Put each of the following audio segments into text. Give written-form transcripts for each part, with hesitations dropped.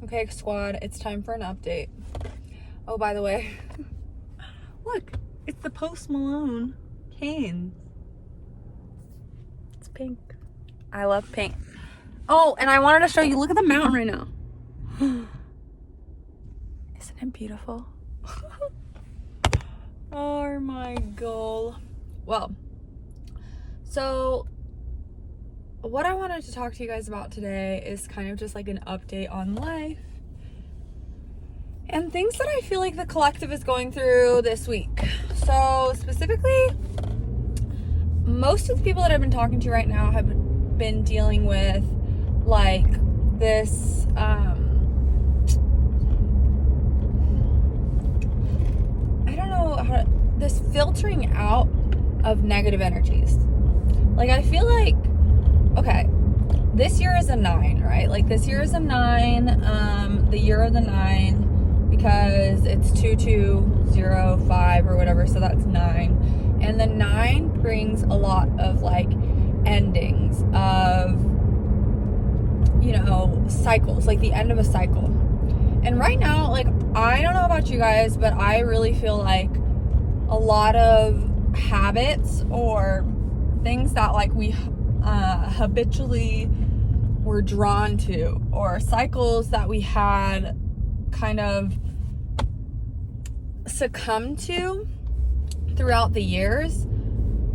Okay, squad, it's time for an update. Oh, by the way, look, it's the Post Malone Canes. It's pink. I love pink. Oh, and I wanted to show you, look at the mountain right now. Isn't it beautiful? Oh my god. Well, so what I wanted to talk to you guys about today is kind of just like an update on life and things that I feel like the collective is going through this week. So specifically, most of the people that I've been talking to right now have been dealing with like this I don't know how to, this filtering out of negative energies. Like I feel like, okay, this year is a 9, right? Like this year is a 9, the year of the 9, because it's 2205 or whatever, so that's 9. And the 9 brings a lot of like endings of, you know, cycles, like the end of a cycle. And right now, like, I don't know about you guys, but I really feel like a lot of habits or things that like we habitually were drawn to, or cycles that we had kind of succumbed to throughout the years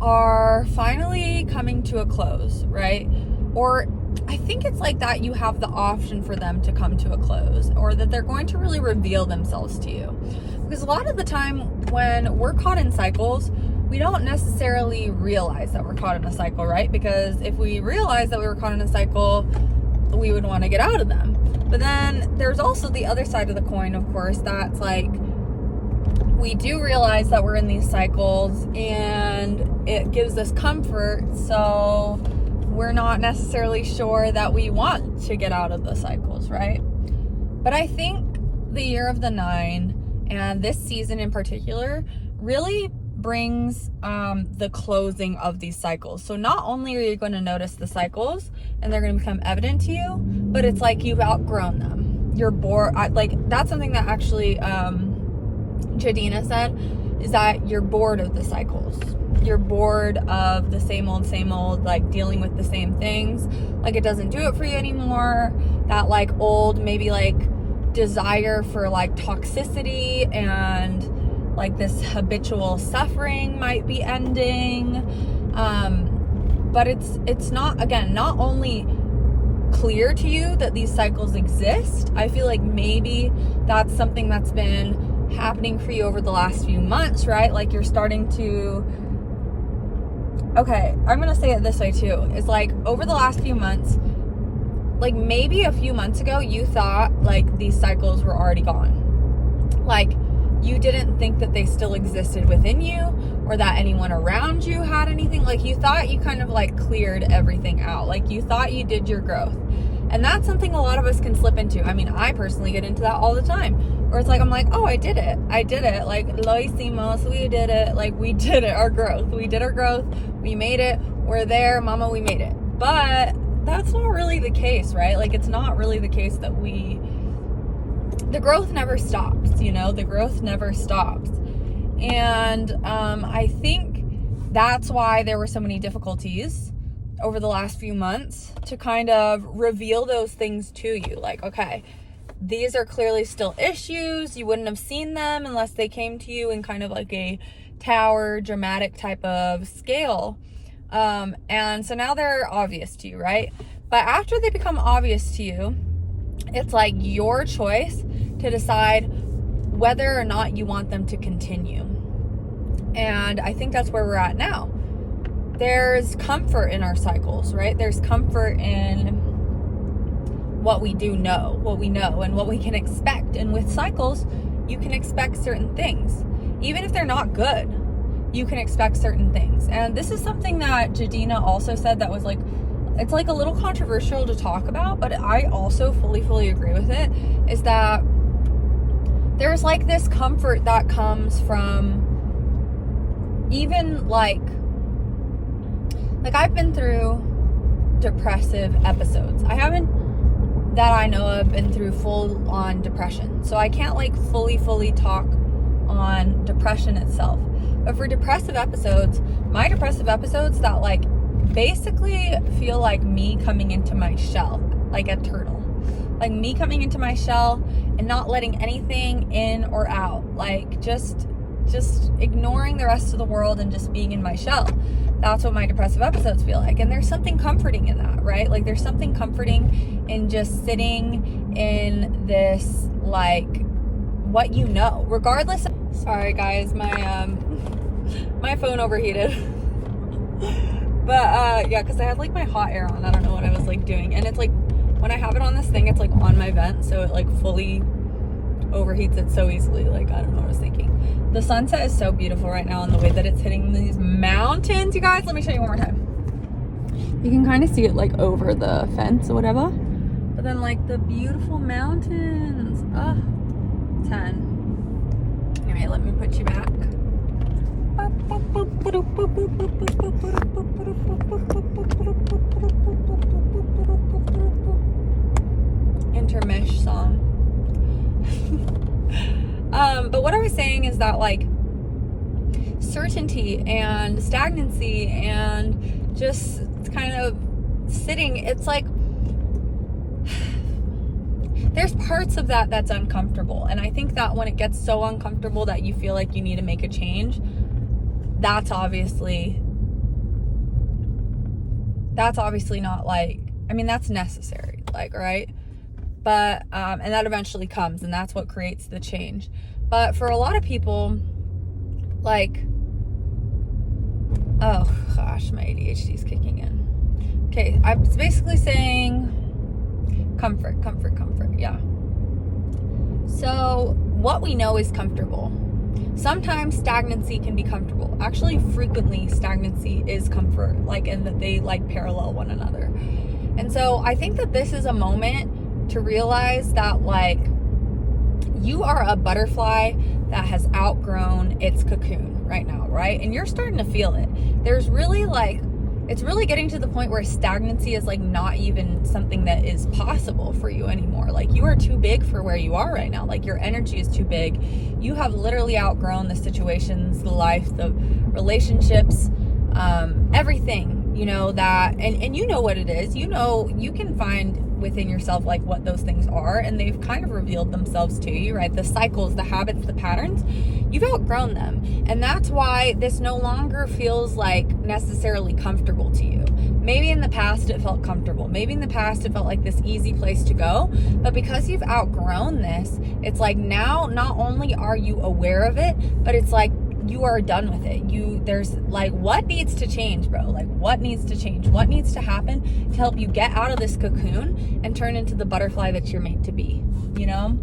are finally coming to a close, right? Or I think it's like that you have the option for them to come to a close, or that they're going to really reveal themselves to you. Because a lot of the time when we're caught in cycles, we don't necessarily realize that we're caught in a cycle, right? Because if we realized that we were caught in a cycle, we would want to get out of them. But then there's also the other side of the coin, of course, that's like, we do realize that we're in these cycles and it gives us comfort, so we're not necessarily sure that we want to get out of the cycles, right? But I think the year of the 9, and this season in particular, really brings the closing of these cycles. So not only are you going to notice the cycles and they're going to become evident to you, but it's like you've outgrown them. You're bored. Like that's something that actually Jadina said, is that you're bored of the cycles. You're bored of the same old, like dealing with the same things. Like it doesn't do it for you anymore. That like old, maybe like desire for like toxicity and like this habitual suffering might be ending. But it's not, again, not only clear to you that these cycles exist. I feel like maybe that's something that's been happening for you over the last few months, right? Like you're starting to, okay, I'm gonna say it this way too. It's like over the last few months, like maybe a few months ago, you thought like these cycles were already gone. Like you didn't think that they still existed within you, or that anyone around you had anything. Like you thought you kind of like cleared everything out. Like you thought you did your growth. And that's something a lot of us can slip into. I mean, I personally get into that all the time. Or it's like, I'm like, oh, I did it. Like, lo hicimos, we did it. Like, we did it, our growth. We did our growth. We made it. We're there, mama, we made it. But that's not really the case, right? Like, it's not really the case that the growth never stops, you know? The growth never stops. And I think that's why there were so many difficulties over the last few months to kind of reveal those things to you. Like, okay, these are clearly still issues. You wouldn't have seen them unless they came to you in kind of like a tower dramatic type of scale. And so now they're obvious to you, right? But after they become obvious to you, it's like your choice to decide whether or not you want them to continue. And I think that's where we're at now. There's comfort in our cycles, right? There's comfort in what we do know, what we know, and what we can expect. And with cycles, you can expect certain things. Even if they're not good, you can expect certain things. And this is something that Jadina also said that was like, it's like a little controversial to talk about, but I also fully agree with it, is that there's like this comfort that comes from even like I've been through depressive episodes. I haven't that I know of been through full on depression. So I can't like fully talk on depression itself. But for depressive episodes, my depressive episodes that like basically feel like me coming into my shell, like a turtle. Like me coming into my shell and not letting anything in or out. Like just ignoring the rest of the world and just being in my shell. That's what my depressive episodes feel like. And there's something comforting in that, right? Like there's something comforting in just sitting in this, like, what you know, regardless of, sorry guys, my phone overheated. But yeah, because I had like my hot air on. I don't know what I was like doing. And it's like, when I have it on this thing, it's like on my vent, so it like fully overheats it so easily. Like, I don't know what I was thinking. The sunset is so beautiful right now, and the way that it's hitting these mountains, you guys. Let me show you one more time. You can kind of see it like over the fence or whatever, but then like the beautiful mountains. 10. Anyway, let me put you back. Intermish song. But what I was saying is that like certainty and stagnancy and just kind of sitting, it's like there's parts of that that's uncomfortable. And I think that when it gets so uncomfortable that you feel like you need to make a change, that's obviously not like, I mean, that's necessary, like, right? But and that eventually comes, and that's what creates the change. But for a lot of people, like, oh gosh, my ADHD is kicking in. Okay, I was basically saying comfort, yeah. So what we know is comfortable. Sometimes stagnancy can be comfortable. Actually, frequently stagnancy is comfort, like, in that they like parallel one another. And so I think that this is a moment to realize that like you are a butterfly that has outgrown its cocoon right now, right? And you're starting to feel it. There's really like, it's really getting to the point where stagnancy is like not even something that is possible for you anymore. Like you are too big for where you are right now. Like your energy is too big. You have literally outgrown the situations, the life, the relationships, everything, you know, that, and you know what it is. You know, you can find within yourself like what those things are, and they've kind of revealed themselves to you, right? The cycles, the habits, the patterns, you've outgrown them. And that's why this no longer feels like necessarily comfortable to you. Maybe in the past it felt comfortable. Maybe in the past it felt like this easy place to go. But because you've outgrown this, it's like now not only are you aware of it, but it's like you are done with it. There's like, what needs to change, bro? Like, what needs to change? What needs to happen to help you get out of this cocoon and turn into the butterfly that you're made to be, you know?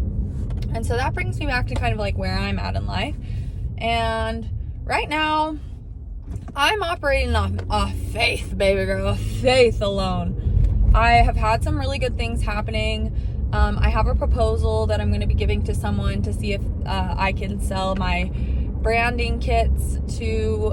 And so that brings me back to kind of like where I'm at in life. And right now, I'm operating off faith, baby girl, faith alone. I have had some really good things happening. I have a proposal that I'm going to be giving to someone to see if I can sell my branding kits to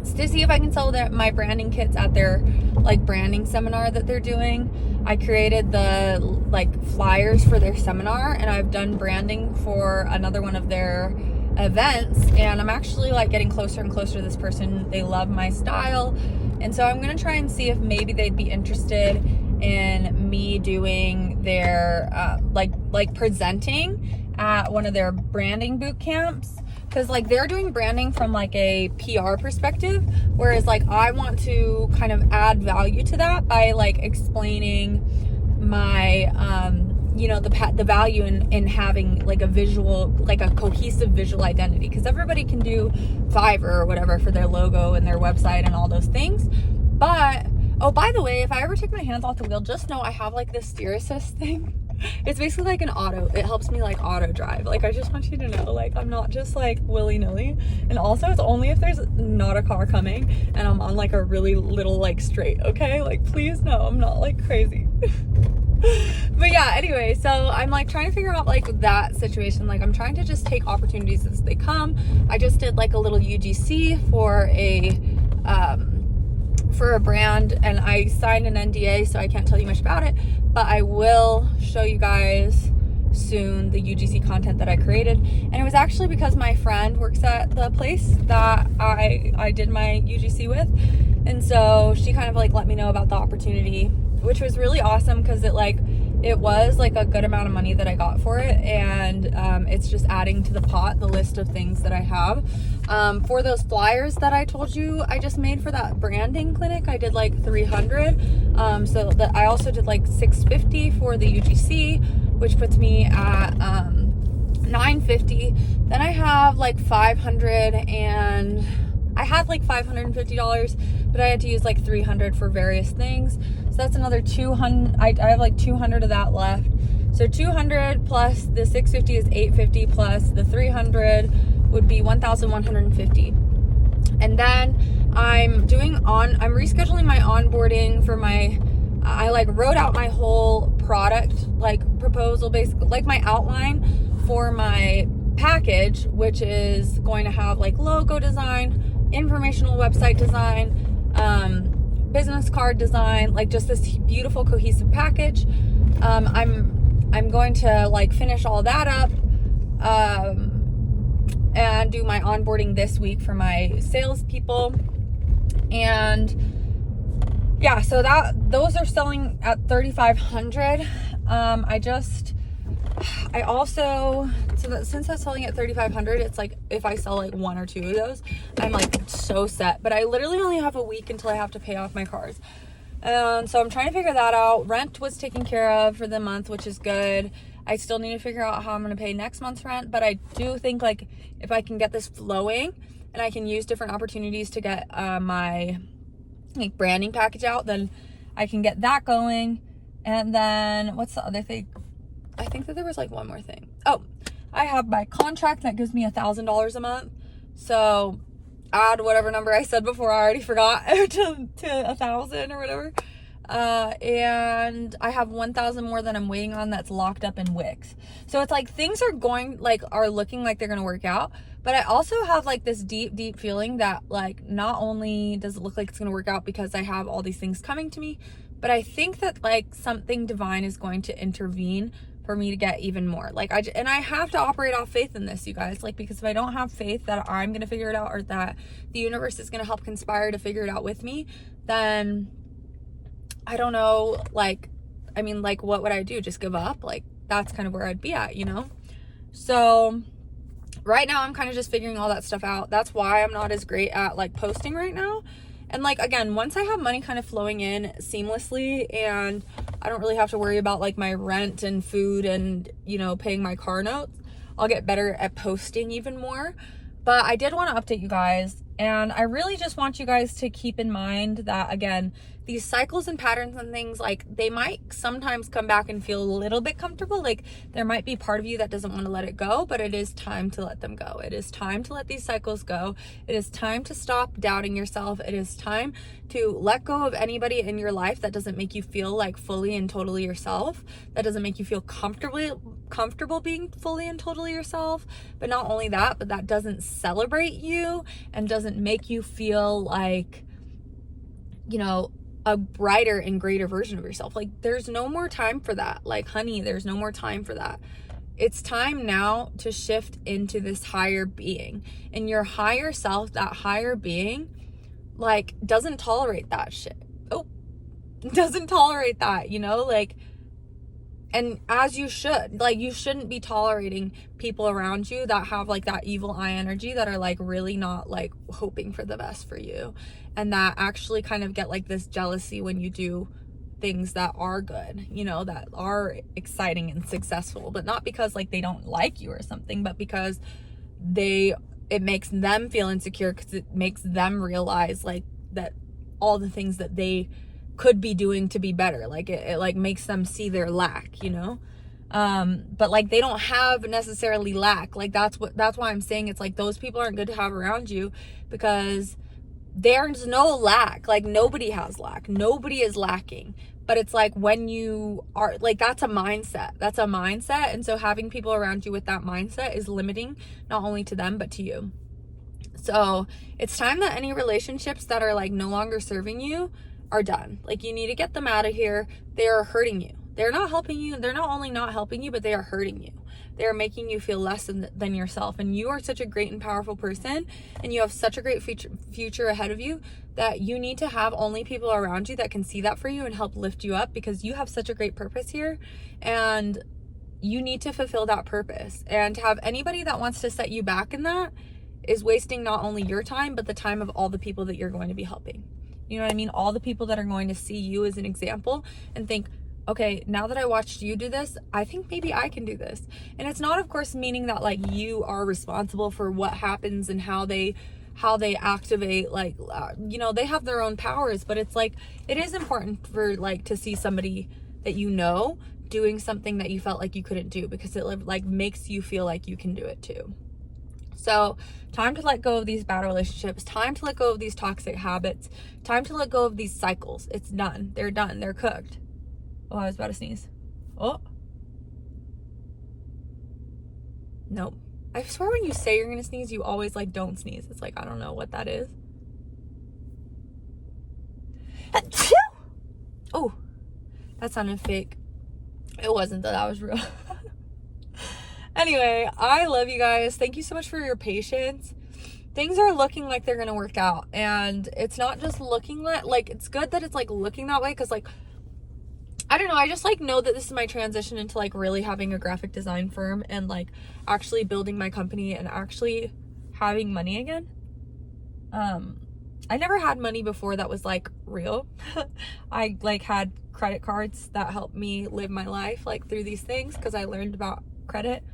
see if I can sell my branding kits at their like branding seminar that they're doing. I created the like flyers for their seminar, and I've done branding for another one of their events, and I'm actually like getting closer and closer to this person. They love my style, and so I'm gonna try and see if maybe they'd be interested in me doing their like presenting at one of their branding boot camps. Because like they're doing branding from like a PR perspective, whereas like I want to kind of add value to that by like explaining my you know, the value in having like a visual, like a cohesive visual identity. Because everybody can do Fiverr or whatever for their logo and their website and all those things. But oh, by the way, if I ever take my hands off the wheel, just know I have like this steer assist thing. It's basically like an auto. It helps me like auto drive. Like, I just want you to know, like, I'm not just like willy-nilly. And also it's only if there's not a car coming and I'm on like a really little like straight, okay? Like, please no, I'm not like crazy. But yeah, anyway, so I'm like trying to figure out like that situation. Like, I'm trying to just take opportunities as they come. I just did like a little UGC for a for a brand, and I signed an NDA, so I can't tell you much about it, but I will show you guys soon the UGC content that I created. And it was actually because my friend works at the place that I did my UGC with, and so she kind of like let me know about the opportunity, which was really awesome because it was like a good amount of money that I got for it, and it's just adding to the pot, the list of things that I have. For those flyers that I told you I just made for that branding clinic, I did like 300. So that I also did like 650 for the UGC, which puts me at 950. Then I have like 500, and I had like $550, but I had to use like 300 for various things. So that's another 200. I have like 200 of that left. So 200 plus the 650 is 850, plus the 300 would be 1,150. And then I'm rescheduling my onboarding for I like wrote out my whole product like proposal, basically like my outline for my package, which is going to have like logo design, informational website design, business card design, like just this beautiful cohesive package. I'm going to like finish all that up and do my onboarding this week for my salespeople. And yeah, so those are selling at 3,500. Since that's selling at 3,500, it's like if I sell like one or two of those, I'm like so set. But I literally only have a week until I have to pay off my cars. And so I'm trying to figure that out. Rent was taken care of for the month, which is good. I still need to figure out how I'm going to pay next month's rent, but I do think like if I can get this flowing and I can use different opportunities to get my like branding package out, then I can get that going. And then what's the other thing? I think that there was like one more thing. Oh, I have my contract that gives me $1,000 a month. So add whatever number I said before, I already forgot, to 1,000 or whatever. And I have 1,000 more that I'm waiting on that's locked up in Wix. So it's like things are looking like they're going to work out. But I also have like this deep feeling that like not only does it look like it's going to work out because I have all these things coming to me, but I think that like something divine is going to intervene for me to get even more. Like I have to operate off faith in this, you guys, like, because if I don't have faith that I'm going to figure it out, or that the universe is going to help conspire to figure it out with me, then I don't know, like, I mean, like, what would I do? Just give up? Like, that's kind of where I'd be at, you know? So right now I'm kind of just figuring all that stuff out. That's why I'm not as great at like posting right now. And like, again, once I have money kind of flowing in seamlessly and I don't really have to worry about like my rent and food and, you know, paying my car notes, I'll get better at posting even more. But I did want to update you guys, and I really just want you guys to keep in mind that, again, these cycles and patterns and things, like, they might sometimes come back and feel a little bit comfortable. Like, there might be part of you that doesn't want to let it go, but it is time to let them go. It is time to let these cycles go. It is time to stop doubting yourself. It is time to let go of anybody in your life that doesn't make you feel like fully and totally yourself, that doesn't make you feel comfortable being fully and totally yourself. But not only that, but that doesn't celebrate you and doesn't make you feel like, you know, a brighter and greater version of yourself. Like, there's no more time for that. Like, honey, there's no more time for that. It's time now to shift into this higher being. And your higher self, that higher being, like, doesn't tolerate that shit. Doesn't tolerate that, you know? Like, and as you should. Like, you shouldn't be tolerating people around you that have like that evil eye energy, that are like really not like hoping for the best for you, and that actually kind of get like this jealousy when you do things that are good, you know, that are exciting and successful, but not because like they don't like you or something, but because it makes them feel insecure, because it makes them realize like that all the things that they could be doing to be better, like it like makes them see their lack, you know. But like, they don't have necessarily lack. Like, that's why I'm saying it's like those people aren't good to have around you, because there's no lack. Like, nobody has lack, nobody is lacking. But it's like, when you are like, that's a mindset. And so having people around you with that mindset is limiting, not only to them but to you. So it's time that any relationships that are like no longer serving you are done. Like, you need to get them out of here. They are hurting you. They're not helping you. They're not only not helping you, but they are hurting you. They are making you feel less than yourself. And you are such a great and powerful person, and you have such a great future ahead of you, that you need to have only people around you that can see that for you and help lift you up, because you have such a great purpose here, and you need to fulfill that purpose. And to have anybody that wants to set you back in that is wasting not only your time, but the time of all the people that you're going to be helping. You know what I mean? All the people that are going to see you as an example and think, okay, now that I watched you do this, I think maybe I can do this. And it's not, of course, meaning that like you are responsible for what happens and how they activate, like, you know, they have their own powers, but it's like, it is important for like to see somebody that you know doing something that you felt like you couldn't do, because it like makes you feel like you can do it too. So time to let go of these bad relationships, time to let go of these toxic habits, time to let go of these cycles. It's done. They're done. They're cooked. Oh, I was about to sneeze. Oh. Nope. I swear when you say you're going to sneeze, you always like don't sneeze. It's like, I don't know what that is. Oh, that sounded fake. It wasn't though. That was real. Anyway, I love you guys. Thank you so much for your patience. Things are looking like they're going to work out. And it's not just looking like, it's good that it's like looking that way. Cause like, I don't know. I just like know that this is my transition into like really having a graphic design firm and like actually building my company and actually having money again. I never had money before that was like real. I like had credit cards that helped me live my life like through these things, because I learned about credit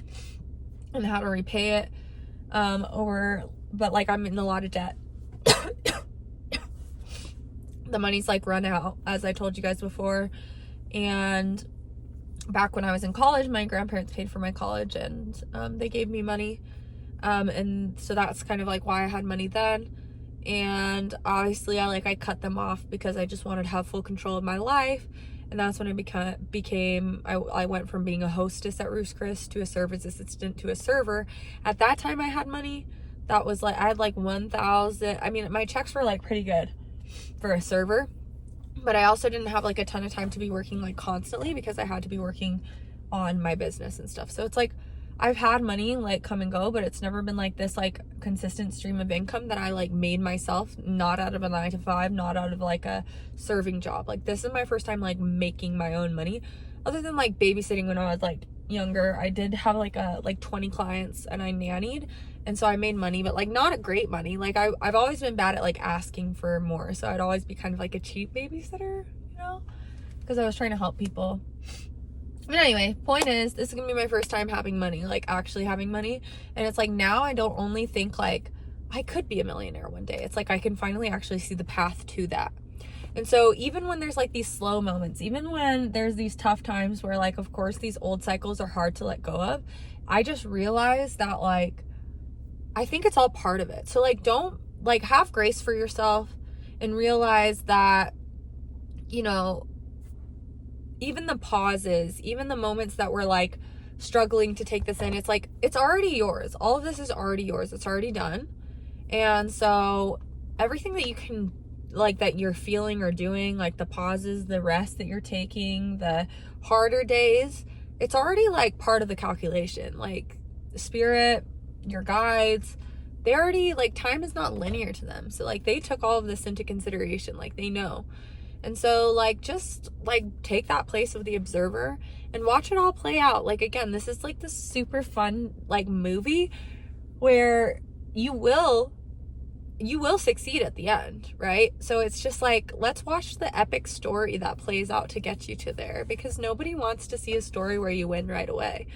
and how to repay it. But like I'm in a lot of debt. The money's like run out, as I told you guys before. And back when I was in college, my grandparents paid for my college, and they gave me money. And so that's kind of like why I had money then. And obviously I cut them off because I just wanted to have full control of my life. And that's when I went from being a hostess at Ruth's Chris to a service assistant to a server. At that time I had money. That was like, I had like 1,000. I mean, my checks were like pretty good for a server, but I also didn't have like a ton of time to be working like constantly, because I had to be working on my business and stuff. So it's like, I've had money like come and go, but it's never been like this like consistent stream of income that I like made myself, not out of a 9-to-5, not out of like a serving job. Like this is my first time like making my own money, other than like babysitting when I was like younger. I did have like 20 clients and I nannied, and so I made money, but like not a great money. Like I've always been bad at like asking for more, so I'd always be kind of like a cheap babysitter, you know, because I was trying to help people. But anyway, point is, this is gonna be my first time having money, like actually having money. And it's like, now I don't only think like I could be a millionaire one day. It's like I can finally actually see the path to that. And so even when there's like these slow moments, even when there's these tough times where like, of course, these old cycles are hard to let go of, I just realized that like, I think it's all part of it. So like, don't like, have grace for yourself and realize that, you know, even the pauses, even the moments that we're like struggling to take this in, it's like, it's already yours. All of this is already yours. It's already done. And so everything that you can, like, that you're feeling or doing, like the pauses, the rest that you're taking, the harder days, it's already like part of the calculation. Like the spirit, your guides, they already, like, time is not linear to them. So like they took all of this into consideration. Like they know. And so like, just like take that place of the observer and watch it all play out. Like, again, this is like this super fun like movie where you will succeed at the end, right? So it's just like, let's watch the epic story that plays out to get you to there, because nobody wants to see a story where you win right away.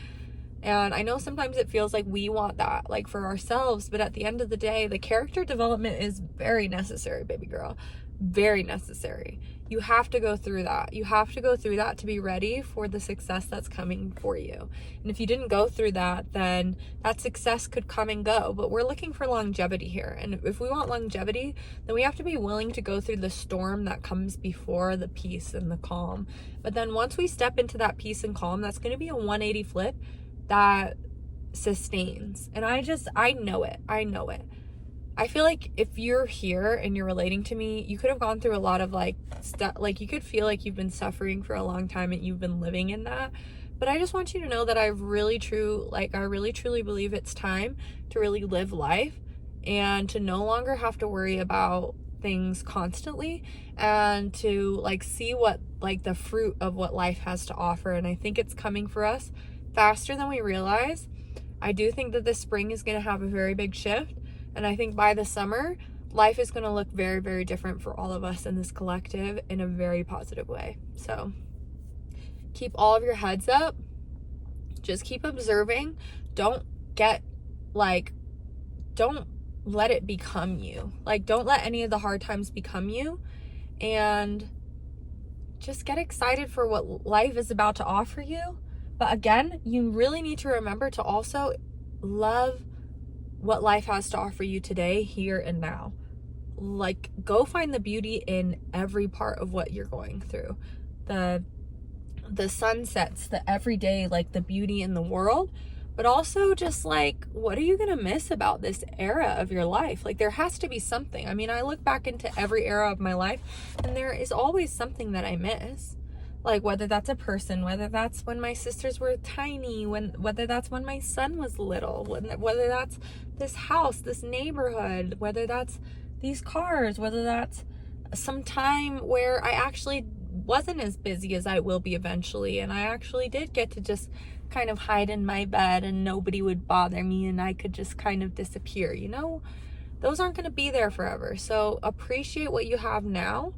And I know sometimes it feels like we want that, like for ourselves, but at the end of the day, the character development is very necessary, baby girl. Very necessary. You have to go through that. You have to go through that to be ready for the success that's coming for you. And if you didn't go through that, then that success could come and go. But we're looking for longevity here. And if we want longevity, then we have to be willing to go through the storm that comes before the peace and the calm. But then once we step into that peace and calm, that's going to be a 180 flip that sustains. And I know it. I feel like if you're here and you're relating to me, you could have gone through a lot of like stuff, like you could feel like you've been suffering for a long time and you've been living in that. But I just want you to know that I really truly believe it's time to really live life and to no longer have to worry about things constantly, and to like see what like the fruit of what life has to offer. And I think it's coming for us faster than we realize. I do think that this spring is going to have a very big shift, and I think by the summer life is going to look very, very different for all of us in this collective in a very positive way. So keep all of your heads up, just keep observing. Don't let it become you. Like, don't let any of the hard times become you, and just get excited for what life is about to offer you. But again, you really need to remember to also love what life has to offer you today, here and now. Like, go find the beauty in every part of what you're going through. The sunsets, the everyday, like the beauty in the world, but also just like, what are you gonna miss about this era of your life? Like, there has to be something. I mean, I look back into every era of my life and there is always something that I miss. Like, whether that's a person, whether that's when my sisters were tiny, whether that's when my son was little, whether that's this house, this neighborhood, whether that's these cars, whether that's some time where I actually wasn't as busy as I will be eventually, and I actually did get to just kind of hide in my bed and nobody would bother me and I could just kind of disappear. You know, those aren't going to be there forever. So appreciate what you have now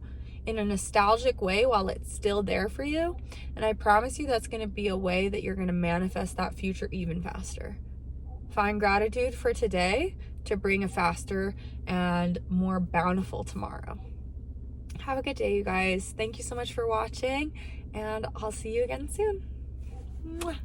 in a nostalgic way while it's still there for you, and I promise you that's going to be a way that you're going to manifest that future even faster. Find gratitude for today to bring a faster and more bountiful tomorrow. Have a good day, you guys. Thank you so much for watching, and I'll see you again soon. Mwah.